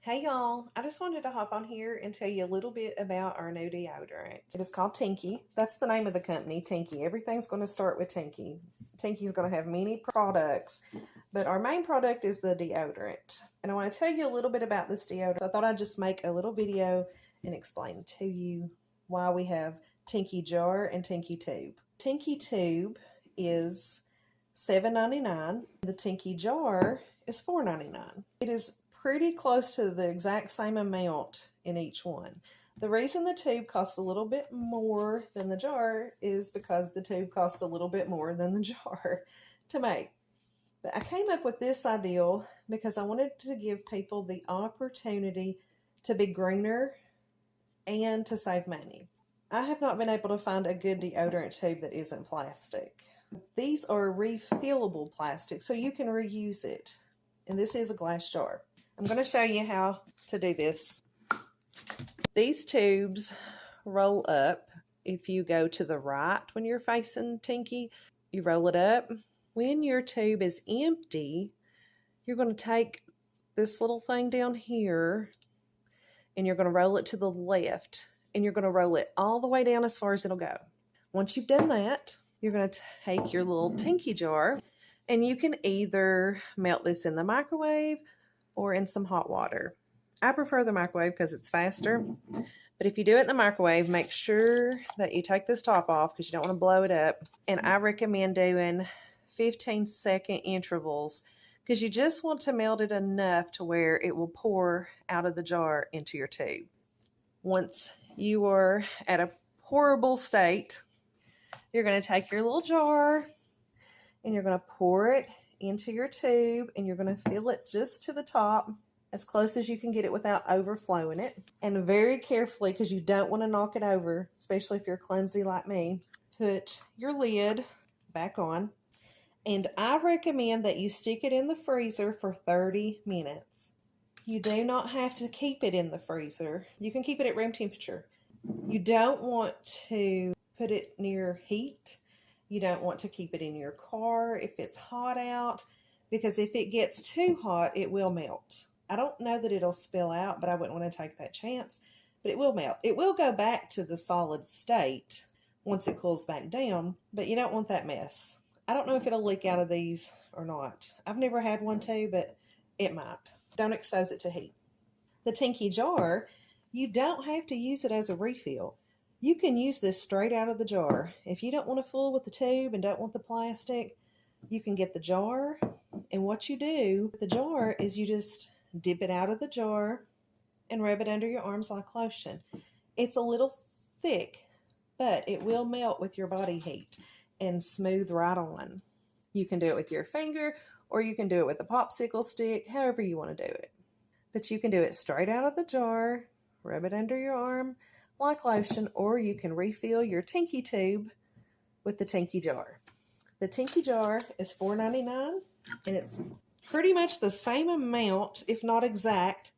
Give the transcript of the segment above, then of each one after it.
Hey y'all, I just wanted to hop on here and tell you a little bit about our new deodorant. It is called Tinky. That's the name of the company, Tinky. Everything's going to start with Tinky. Tinky's going to have many products, but our main product is the deodorant. And I want to tell you a little bit about this deodorant. So I thought I'd just make a little video and explain to you why we have Tinky Jar and Tinky Tube. Tinky Tube is $7.99. The Tinky Jar is $4.99. It is pretty close to the exact same amount in each one. The reason the tube costs a little bit more than the jar is because the tube costs a little bit more than the jar to make. But I came up with this ideal because I wanted to give people the opportunity to be greener and to save money. I have not been able to find a good deodorant tube that isn't plastic. These are refillable plastic, so you can reuse it. And this is a glass jar. I'm going to show you how to do this. These tubes roll up. If you go to the right when you're facing Tinky, you roll it up. When your tube is empty, you're going to take this little thing down here and you're going to roll it to the left, and you're going to roll it all the way down as far as it'll go. Once you've done that, you're going to take your little Tinky jar, and you can either melt this in the microwave or in some hot water. I prefer the microwave because it's faster. But if you do it in the microwave, make sure that you take this top off because you don't want to blow it up. And I recommend doing 15-second intervals because you just want to melt it enough to where it will pour out of the jar into your tube. Once you are at a pourable state, you're going to take your little jar and you're going to pour it into your tube, and you're going to fill it just to the top, as close as you can get it without overflowing it. And very carefully, because you don't want to knock it over, especially if you're clumsy like me, put your lid back on. And I recommend that you stick it in the freezer for 30 minutes. You do not have to keep it in the freezer. You can keep it at room temperature. You don't want to put it near heat. You don't want to keep it in your car if it's hot out, because if it gets too hot, it will melt. I don't know that it'll spill out, but I wouldn't want to take that chance. But it will melt. It will go back to the solid state once it cools back down, but you don't want that mess. I don't know if it'll leak out of these or not. I've never had one too, but it might. Don't expose it to heat. The Tinky Jar, you don't have to use it as a refill. You can use this straight out of the jar. If you don't want to fool with the tube and don't want the plastic, you can get the jar. And what you do with the jar is you just dip it out of the jar and rub it under your arms like lotion. It's a little thick, but it will melt with your body heat and smooth right on. You can do it with your finger, or you can do it with a popsicle stick, however you want to do it. But you can do it straight out of the jar, rub it under your arm like lotion, or you can refill your Tinky Tube with the Tinky Jar. The Tinky Jar is $4.99, and it's pretty much the same amount, if not exact,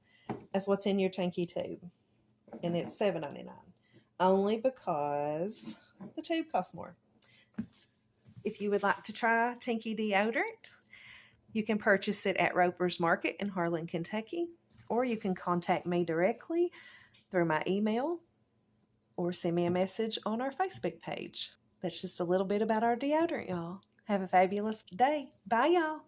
as what's in your Tinky Tube. And it's $7.99, only because the tube costs more. If you would like to try Tinky deodorant, you can purchase it at Roper's Market in Harlan, Kentucky, or you can contact me directly through my email, or send me a message on our Facebook page. That's just a little bit about our deodorant, y'all. Have a fabulous day. Bye, y'all.